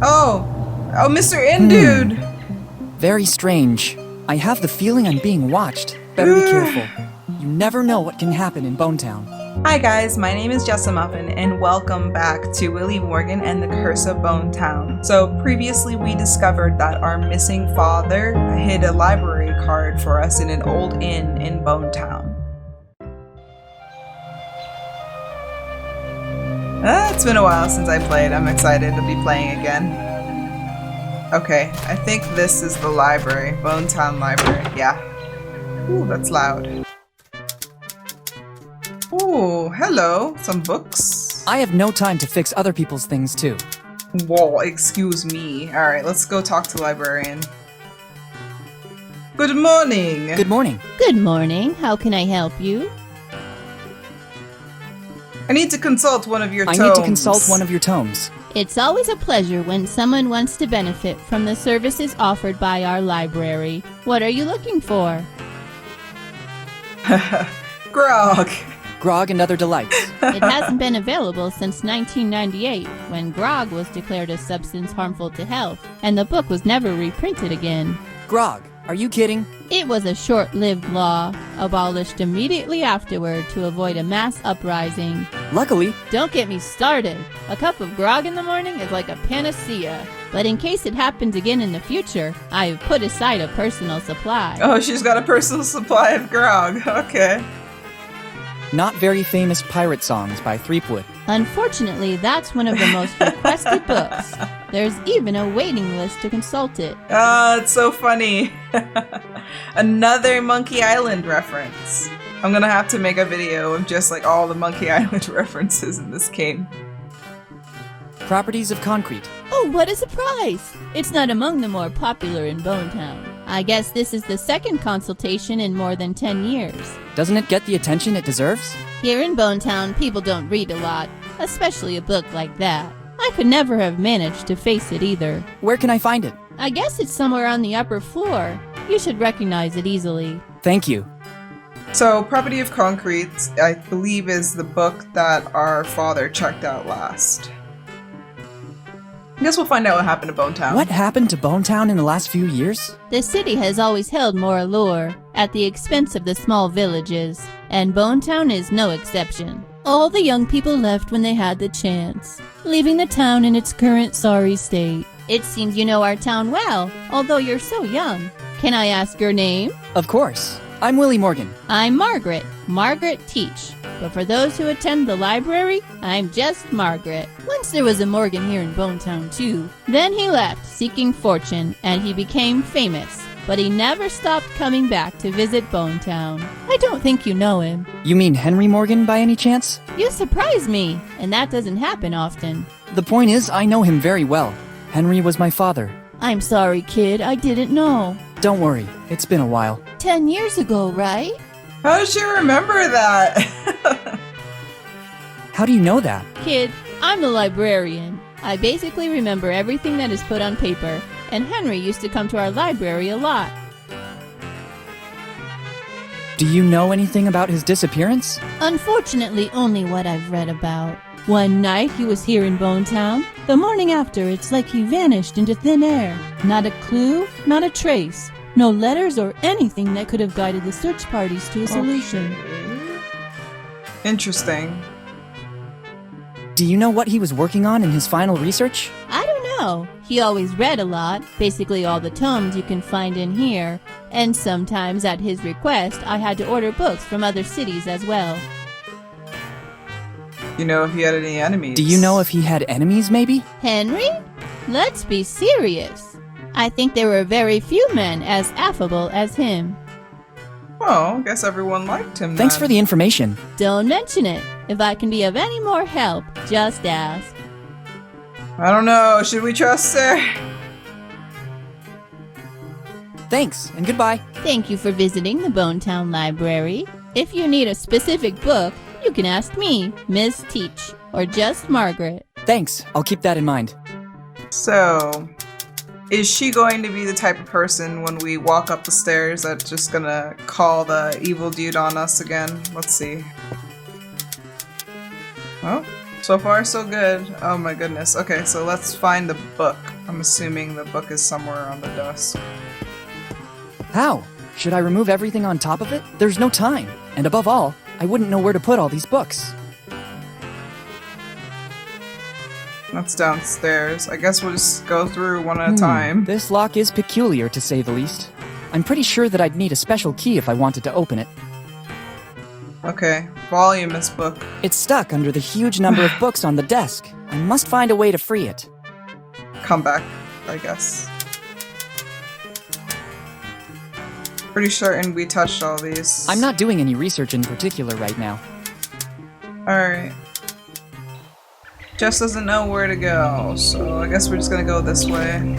Oh! Oh, Mr. Dude! Very strange. I have the feeling I'm being watched. Better be careful. You never know what can happen in Bonetown. Hi guys, my name is Jessamuffin and welcome back to Willy Morgan and the Curse of Bonetown. So previously we discovered that our missing father hid a library card for us in an old inn in Bonetown. It's been a while since I played. I'm excited to be playing again. Okay, I think this is the library. Bonetown Library, yeah. Ooh, that's loud. Ooh, hello. Some books. I have no time to fix other people's things too. Whoa, excuse me. Alright, let's go talk to the librarian. Good morning. Good morning. Good morning. How can I help you? I need to consult one of your tomes. I need to consult one of your tomes. It's always a pleasure when someone wants to benefit from the services offered by our library. What are you looking for? Grog. Grog and other delights. It hasn't been available since 1998, when grog was declared a substance harmful to health, and the book was never reprinted again. Grog, are you kidding? It was a short-lived law, abolished immediately afterward to avoid a mass uprising. Luckily. Don't get me started. A cup of grog in the morning is like a panacea. But in case it happens again in the future, I have put aside a personal supply. Oh, she's got a personal supply of grog. Okay. Not very famous pirate songs by Threepwood. Unfortunately, that's one of the most requested books. There's even a waiting list to consult it. It's so funny. Another Monkey Island reference. I'm gonna have to make a video of just like all the Monkey Island references in this game. Properties of concrete. Oh, what a surprise! It's not among the more popular in Bonetown. I guess this is the second consultation in more than 10 years. Doesn't it get the attention it deserves? Here in Bonetown, people don't read a lot, especially a book like that. I could never have managed to face it either. Where can I find it? I guess it's somewhere on the upper floor. You should recognize it easily. Thank you. So, Property of Concrete, I believe, is the book that our father checked out last. I guess we'll find out what happened to Bonetown. What happened to Bonetown in the last few years? The city has always held more allure, at the expense of the small villages, and Bonetown is no exception. All the young people left when they had the chance, leaving the town in its current sorry state. It seems you know our town well, although you're so young. Can I ask your name? Of course. I'm Willy Morgan. I'm Margaret. Margaret Teach. But for those who attend the library, I'm just Margaret. Once there was a Morgan here in Bonetown too. Then he left, seeking fortune, and he became famous. But he never stopped coming back to visit Bonetown. I don't think you know him. You mean Henry Morgan by any chance? You surprise me, and that doesn't happen often. The point is, I know him very well. Henry was my father. I'm sorry, kid, I didn't know. Don't worry, it's been a while. 10 years ago, right? How does she remember that? How do you know that? Kid, I'm the librarian. I basically remember everything that is put on paper, and Henry used to come to our library a lot. Do you know anything about his disappearance? Unfortunately, only what I've read about. One night he was here in Bonetown. The morning after, it's like he vanished into thin air. Not a clue, not a trace. No letters or anything that could have guided the search parties to a solution. Okay. Interesting. Do you know what he was working on in his final research? I don't know. He always read a lot, basically all the tomes you can find in here. And sometimes, at his request, I had to order books from other cities as well. You know if he had any enemies? Do you know if he had enemies, maybe? Henry? Let's be serious. I think there were very few men as affable as him. Oh, I guess everyone liked him Thanks then. for the information. Don't mention it. If I can be of any more help, just ask. I don't know, should we trust her? Thanks, and goodbye. Thank you for visiting the Bonetown Library. If you need a specific book, you can ask me, Miss Teach, or just Margaret. Thanks, I'll keep that in mind. So, is she going to be the type of person when we walk up the stairs that's just gonna call the evil dude on us again? Let's see. Oh, So far, so good. Oh my goodness. Okay, so let's find the book. I'm assuming the book is somewhere on the desk. How? Should I remove everything on top of it? There's no time. And above all, I wouldn't know where to put all these books. That's downstairs. I guess we'll just go through one at a time. This lock is peculiar, to say the least. I'm pretty sure that I'd need a special key if I wanted to open it. Okay, voluminous book. It's stuck under the huge number of books on the desk. I must find a way to free it. Come back, I guess. Pretty certain we touched all these. I'm not doing any research in particular right now. Alright. Jess doesn't know where to go, so I guess we're just gonna go this way.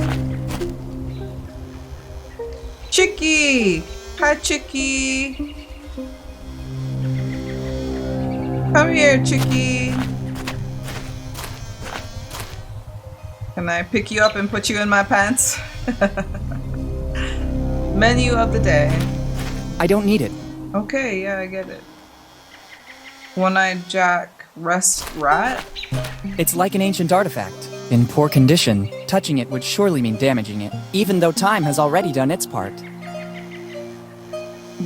Chicky! Hi, Chicky! Come here, Chicky! Can I pick you up and put you in my pants? Menu of the day. I don't need it. Okay, yeah, I get it. One-eyed Jack, rest rat? It's like an ancient artifact. In poor condition, touching it would surely mean damaging it, even though time has already done its part.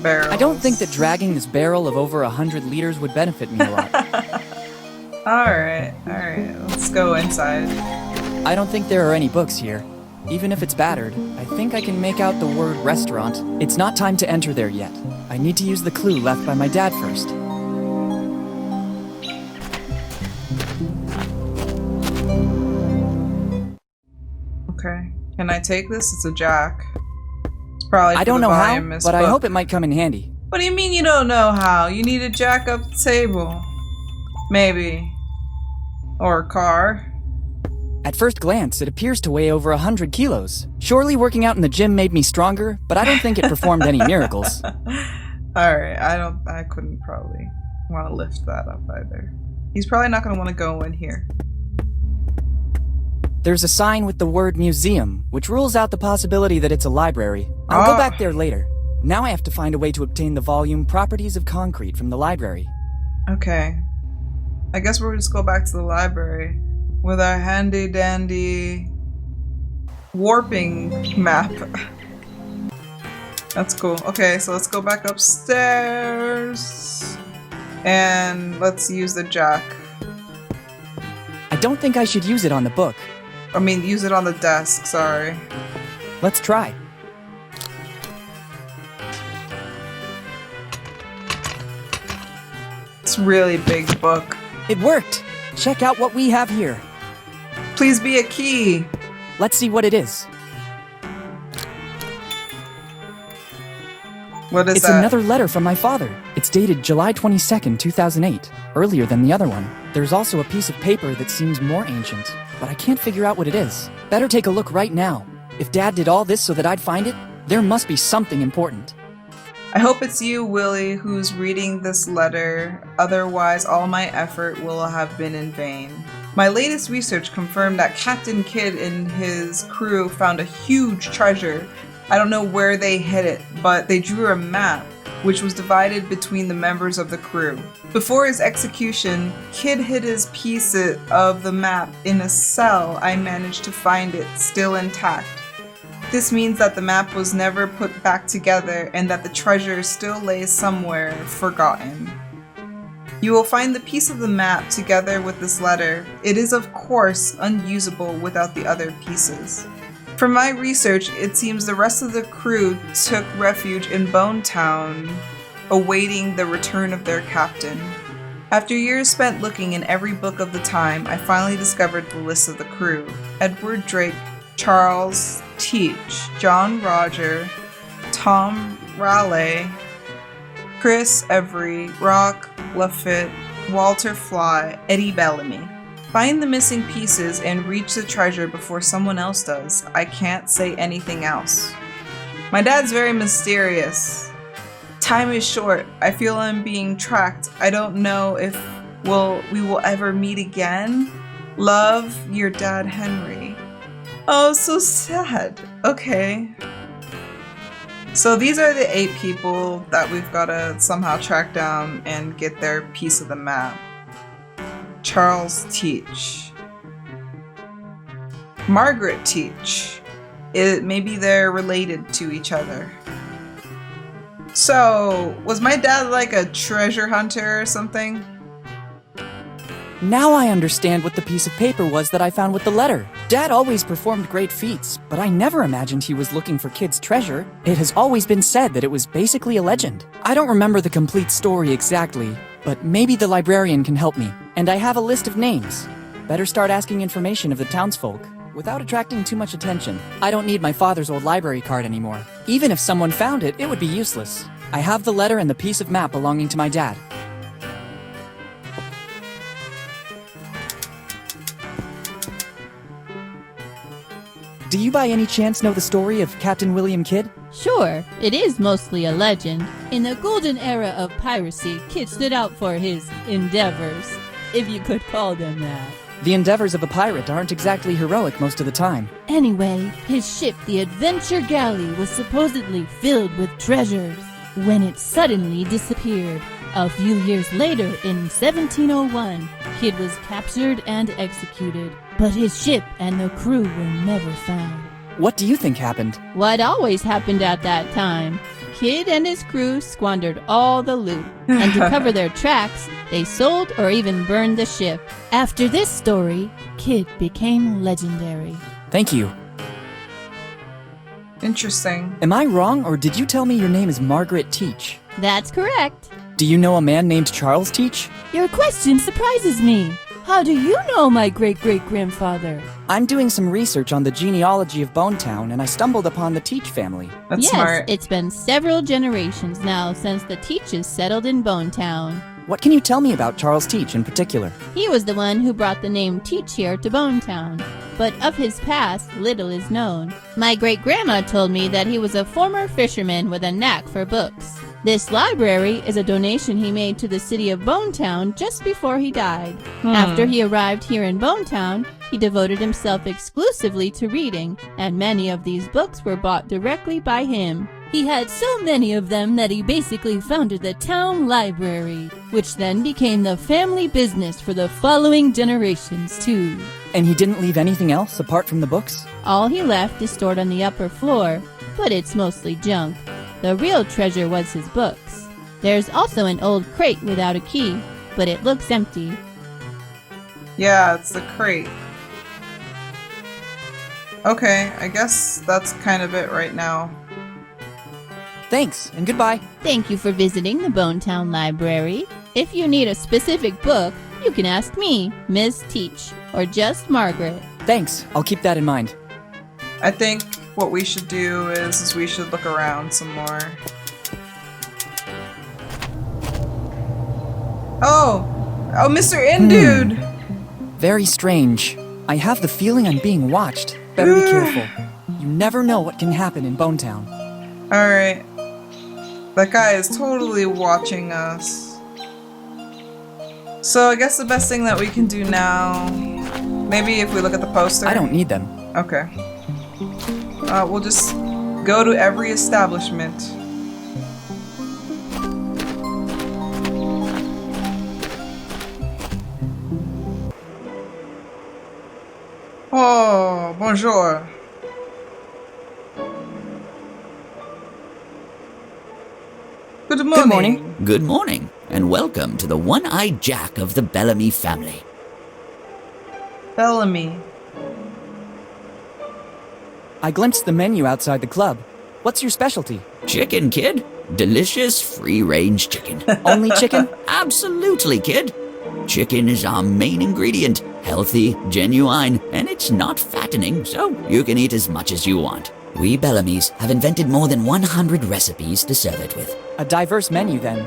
Barrels. I don't think that dragging this barrel of over 100 liters would benefit me a lot. Alright, let's go inside. I don't think there are any books here. Even if it's battered, I think I can make out the word restaurant. It's not time to enter there yet. I need to use the clue left by my dad first. Okay. Can I take this? It's a jack. It's probably I don't know how, but I book. hope it might come in handy. What do you mean you don't know how? You need a jack up the table. Maybe. Or a car. At first glance, it appears to weigh over 100 kilos. Surely working out in the gym made me stronger, but I don't think it performed any miracles. Alright, I couldn't probably want to lift that up either. He's probably not going to want to go in here. There's a sign with the word museum, which rules out the possibility that it's a library. I'll go back there later. Now I have to find a way to obtain the volume Properties of Concrete from the library. Okay. I guess we'll just go back to the library with our handy dandy warping map. That's cool. Okay, so let's go back upstairs and let's use the jack. I don't think I should use it on the book. I mean, use it on the desk, sorry. Let's try. It's a really big book. It worked! Check out what we have here. Please be a key. Let's see what it is. What is It's that? another letter from my father. It's dated July 22nd, 2008, earlier than the other one. There's also a piece of paper that seems more ancient, but I can't figure out what it is. Better take a look right now. If Dad did all this so that I'd find it, there must be something important. I hope it's you, Willy, who's reading this letter. Otherwise, all my effort will have been in vain. My latest research confirmed that Captain Kidd and his crew found a huge treasure. I don't know where they hid it, but they drew a map, which was divided between the members of the crew. Before his execution, Kidd hid his piece of the map in a cell. I managed to find it still intact. This means that the map was never put back together and that the treasure still lays somewhere forgotten. You will find the piece of the map together with this letter. It is of course unusable without the other pieces. From my research, it seems the rest of the crew took refuge in Bone Town, awaiting the return of their captain. After years spent looking in every book of the time, I finally discovered the list of the crew. Edward Drake, Charles Teach, John Roger, Tom Raleigh, Chris Every, Rock Lafitte, Walter Fly, Eddie Bellamy. Find the missing pieces and reach the treasure before someone else does. I can't say anything else. My dad's very mysterious. Time is short. I feel I'm being tracked. I don't know if we will ever meet again. Love, your dad, Henry. Oh, so sad. Okay. So these are the 8 people that we've got to somehow track down and get their piece of the map. Charles Teach. Margaret Teach. Maybe they're related to each other. So, was my dad like a treasure hunter or something? Now I understand what the piece of paper was that I found with the letter. Dad always performed great feats, but I never imagined he was looking for kids' treasure. It has always been said that it was basically a legend. I don't remember the complete story exactly, but maybe the librarian can help me. And I have a list of names. Better start asking information of the townsfolk, without attracting too much attention. I don't need my father's old library card anymore. Even if someone found it, it would be useless. I have the letter and the piece of map belonging to my dad. Do you by any chance know the story of Captain William Kidd? Sure, it is mostly a legend. In the golden era of piracy, Kidd stood out for his endeavors, if you could call them that. The endeavors of a pirate aren't exactly heroic most of the time. Anyway, his ship, the Adventure Galley, was supposedly filled with treasures when it suddenly disappeared. A few years later, in 1701, Kidd was captured and executed, but his ship and the crew were never found. What do you think happened? What always happened at that time? Kidd and his crew squandered all the loot, and to cover their tracks, they sold or even burned the ship. After this story, Kidd became legendary. Thank you. Interesting. Am I wrong, or did you tell me your name is Margaret Teach? That's correct. Do you know a man named Charles Teach? Your question surprises me. How do you know my great-great-grandfather? I'm doing some research on the genealogy of Bonetown, and I stumbled upon the Teach family. That's Yes, smart. it's been several generations now since the Teaches settled in Bonetown. What can you tell me about Charles Teach in particular? He was the one who brought the name Teach here to Bonetown, but of his past, little is known. My great-grandma told me that he was a former fisherman with a knack for books. This library is a donation he made to the city of Bonetown just before he died. After he arrived here in Bonetown, he devoted himself exclusively to reading, and many of these books were bought directly by him. He had so many of them that he basically founded the town library, which then became the family business for the following generations too. And he didn't leave anything else apart from the books? All he left is stored on the upper floor, but it's mostly junk. The real treasure was his books. There's also an old crate without a key, but it looks empty. Yeah, it's the crate. Okay, I guess that's kind of it right now. Thanks, and goodbye. Thank you for visiting the Bonetown Library. If you need a specific book, you can ask me, Ms. Teach, or just Margaret. Thanks, I'll keep that in mind. I think what we should do is we should look around some more. Oh, Mr. Indude! Very strange. I have the feeling I'm being watched. Better be careful. You never know what can happen in Bonetown. Alright. That guy is totally watching us. So I guess the best thing that we can do now, maybe if we look at the poster. I don't need them. Okay. We'll just go to every establishment. Oh, bonjour. Good morning. Good morning. Good morning, and welcome to the one-eyed Jack of the Bellamy family. Bellamy. I glimpsed the menu outside the club. What's your specialty? Chicken, kid. Delicious free-range chicken. Only chicken? Absolutely, kid. Chicken is our main ingredient. Healthy, genuine, and it's not fattening, so you can eat as much as you want. We Bellamys have invented more than 100 recipes to serve it with. A diverse menu, then.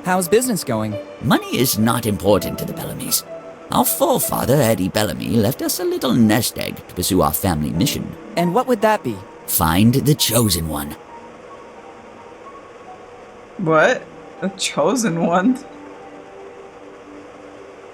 How's business going? Money is not important to the Bellamys. Our forefather, Eddie Bellamy, left us a little nest egg to pursue our family mission. And what would that be? Find the chosen one. What? The chosen one?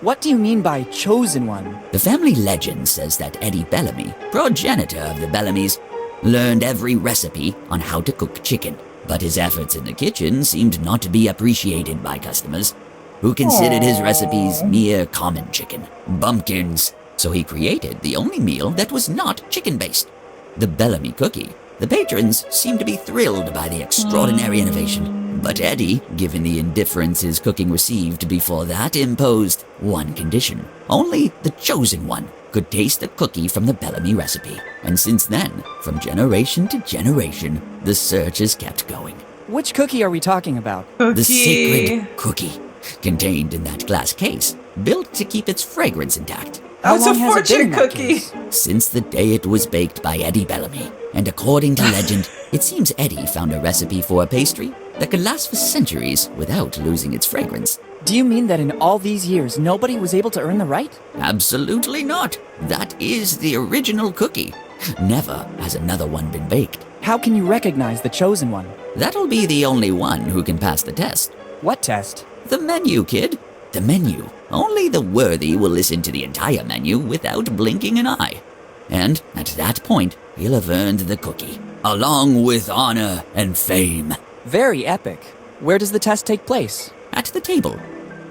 What do you mean by chosen one? The family legend says that Eddie Bellamy, progenitor of the Bellamys, learned every recipe on how to cook chicken. But his efforts in the kitchen seemed not to be appreciated by customers. who considered his recipes mere common chicken, bumpkins. So he created the only meal that was not chicken-based, the Bellamy cookie. The patrons seemed to be thrilled by the extraordinary innovation, but Eddie, given the indifference his cooking received before that, imposed one condition. Only the chosen one could taste the cookie from the Bellamy recipe. And since then, from generation to generation, the search has kept going. Which cookie are we talking about? The sacred cookie, contained in that glass case, built to keep its fragrance intact. How That's a long has it been in fortune that cookie. case? Since the day it was baked by Eddie Bellamy. And according to legend, it seems Eddie found a recipe for a pastry that could last for centuries without losing its fragrance. Do you mean that in all these years, nobody was able to earn the right? Absolutely not. That is the original cookie. Never has another one been baked. How can you recognize the chosen one? That'll be the only one who can pass the test. What test? The menu, kid. The menu. Only the worthy will listen to the entire menu without blinking an eye. And at that point, he'll have earned the cookie, along with honor and fame. Very epic. Where does the test take place? At the table.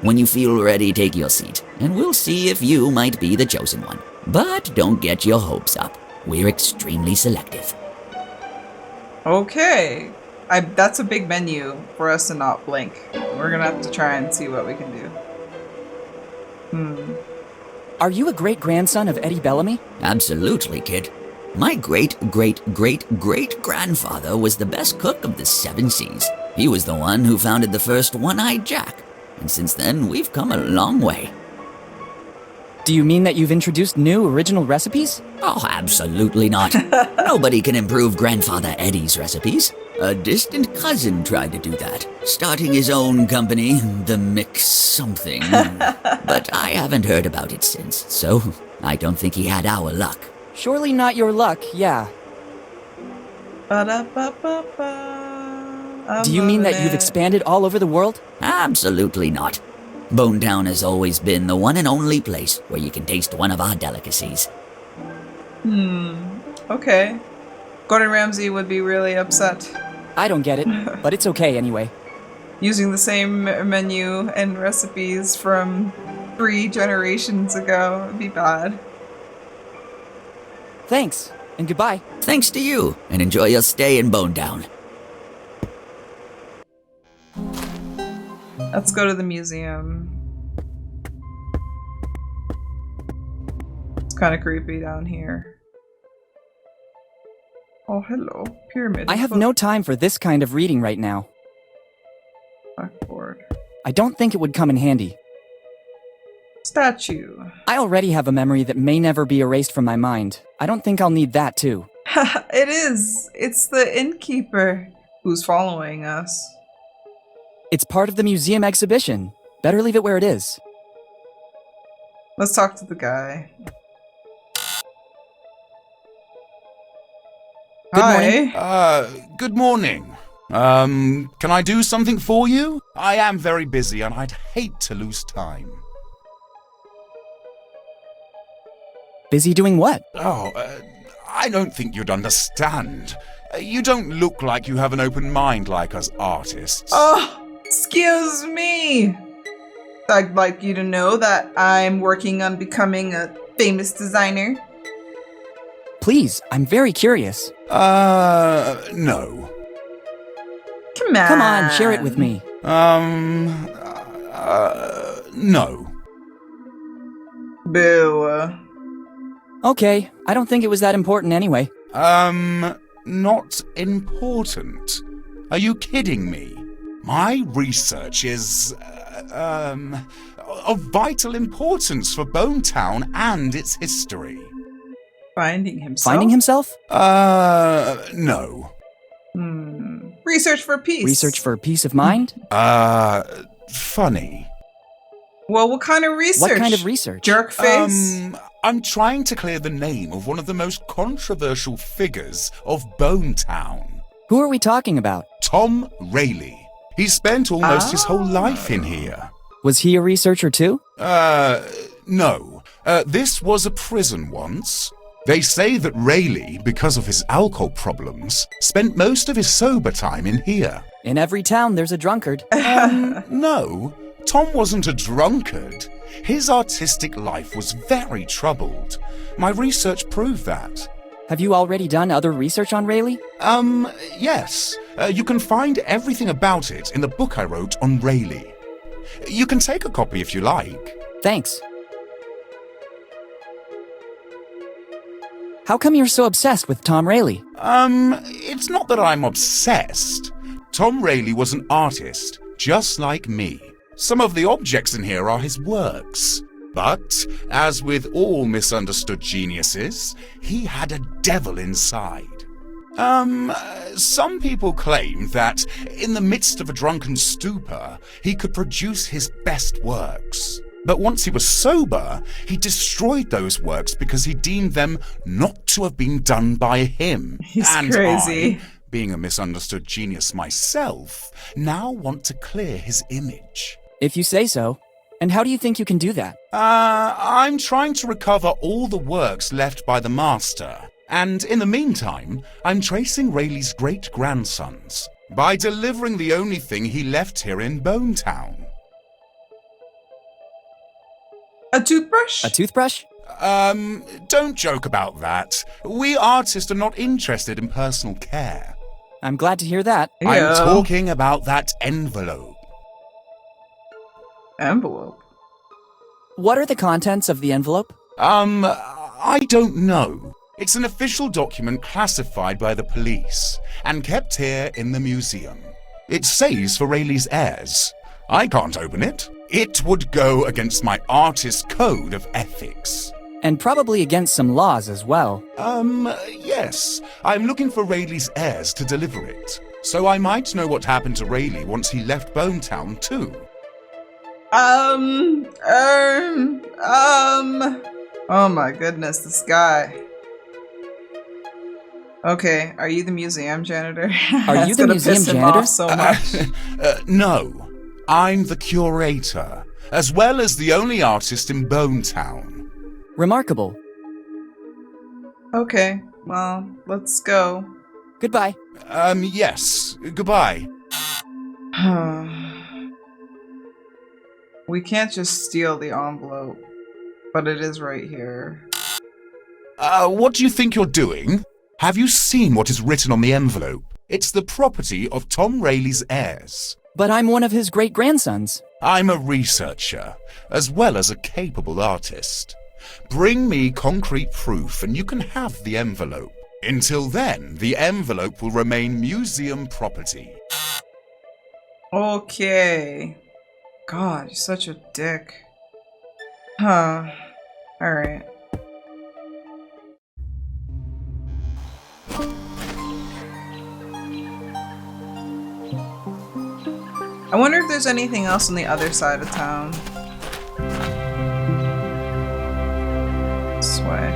When you feel ready, take your seat, and we'll see if you might be the chosen one. But don't get your hopes up. We're extremely selective. Okay. That's a big menu for us to not blink. We're gonna have to try and see what we can do. Are you a great-grandson of Eddie Bellamy? Absolutely, kid. My great-great-great-great-grandfather was the best cook of the 7 seas. He was the one who founded the first one-eyed Jack. And since then, we've come a long way. Do you mean that you've introduced new original recipes? Oh, absolutely not. Nobody can improve Grandfather Eddie's recipes. A distant cousin tried to do that, starting his own company, the Mix Something. But I haven't heard about it since, so I don't think he had our luck. Surely not your luck, yeah. Ba-da-ba-ba-ba. Do you mean that you've expanded all over the world? Absolutely not. Bonetown has always been the one and only place where you can taste one of our delicacies. Okay. Gordon Ramsay would be really upset. I don't get it, but it's okay anyway. Using the same menu and recipes from 3 generations ago would be bad. Thanks, and goodbye. Thanks to you, and enjoy your stay in Bonetown. Let's go to the museum. It's kind of creepy down here. Oh, hello. Pyramid. I have no time for this kind of reading right now. Blackboard. I don't think it would come in handy. Statue. I already have a memory that may never be erased from my mind. I don't think I'll need that too. It is. It's the innkeeper who's following us. It's part of the museum exhibition. Better leave it where it is. Let's talk to the guy. Good Hi. morning. Good morning. Can I do something for you? I am very busy and I'd hate to lose time. Busy doing what? Oh, I don't think you'd understand. You don't look like you have an open mind like us artists. Oh, excuse me. I'd like you to know that I'm working on becoming a famous designer. Please, I'm very curious. No. Come on. Come on, share it with me. No. Boo. Okay, I don't think it was that important anyway. Not important. Are you kidding me? My research is, of vital importance for Bonetown and its history. Finding himself? Finding himself? No. Research for peace. Research for peace of mind? Funny. Well, what kind of research? What kind of research? Jerk face? I'm trying to clear the name of one of the most controversial figures of Bonetown. Who are we talking about? Tom Rayleigh. He spent almost his whole life in here. Was he a researcher too? No. This was a prison once. They say that Rayleigh, because of his alcohol problems, spent most of his sober time in here. In every town, there's a drunkard. No. Tom wasn't a drunkard. His artistic life was very troubled. My research proved that. Have you already done other research on Rayleigh? Yes. You can find everything about it in the book I wrote on Rayleigh. You can take a copy if you like. Thanks. How come you're so obsessed with Tom Rayleigh? It's not that I'm obsessed. Tom Rayleigh was an artist, just like me. Some of the objects in here are his works. But, as with all misunderstood geniuses, he had a devil inside. Some people claim that, in the midst of a drunken stupor, he could produce his best works. But once he was sober, he destroyed those works because he deemed them not to have been done by him. He's and crazy. I, being a misunderstood genius myself, now want to clear his image. If you say so. And how do you think you can do that? I'm trying to recover all the works left by the master. And in the meantime, I'm tracing Rayleigh's great-grandsons by delivering the only thing he left here in Bone Town. A toothbrush? A toothbrush? Don't joke about that. We artists are not interested in personal care. I'm glad to hear that. Ew. I'm talking about that envelope. Envelope? What are the contents of the envelope? I don't know. It's an official document classified by the police and kept here in the museum. It says for Rayleigh's heirs. I can't open it. It would go against my artist code of ethics. And probably against some laws as well. Yes. I'm looking for Rayleigh's heirs to deliver it. So I might know what happened to Rayleigh once he left Bone Town too. Oh my goodness, this guy. Okay, are you the museum janitor? Are you the museum piss him janitor? off so much. No. I'm the curator, as well as the only artist in Bone Town. Remarkable. Okay, well, let's go. Goodbye. Yes. Goodbye. We can't just steal the envelope, but it is right here. What do you think you're doing? Have you seen what is written on the envelope? It's the property of Tom Rayleigh's heirs. But I'm one of his great-grandsons. I'm a researcher, as well as a capable artist. Bring me concrete proof and you can have the envelope. Until then, the envelope will remain museum property. Okay. God, you're such a dick. Huh. Alright. I wonder if there's anything else on the other side of town. This way.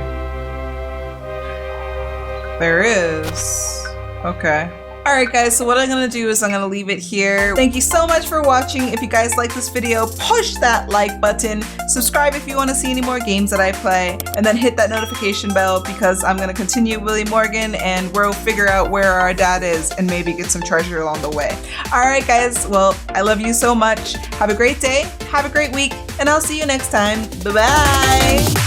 There is. Okay. Alright guys, so what I'm gonna do is I'm gonna leave it here. Thank you so much for watching. If you guys like this video, push that like button. Subscribe if you want to see any more games that I play. And then hit that notification bell because I'm gonna continue Willy Morgan and we'll figure out where our dad is and maybe get some treasure along the way. Alright guys, well, I love you so much. Have a great day, have a great week, and I'll see you next time. Bye-bye!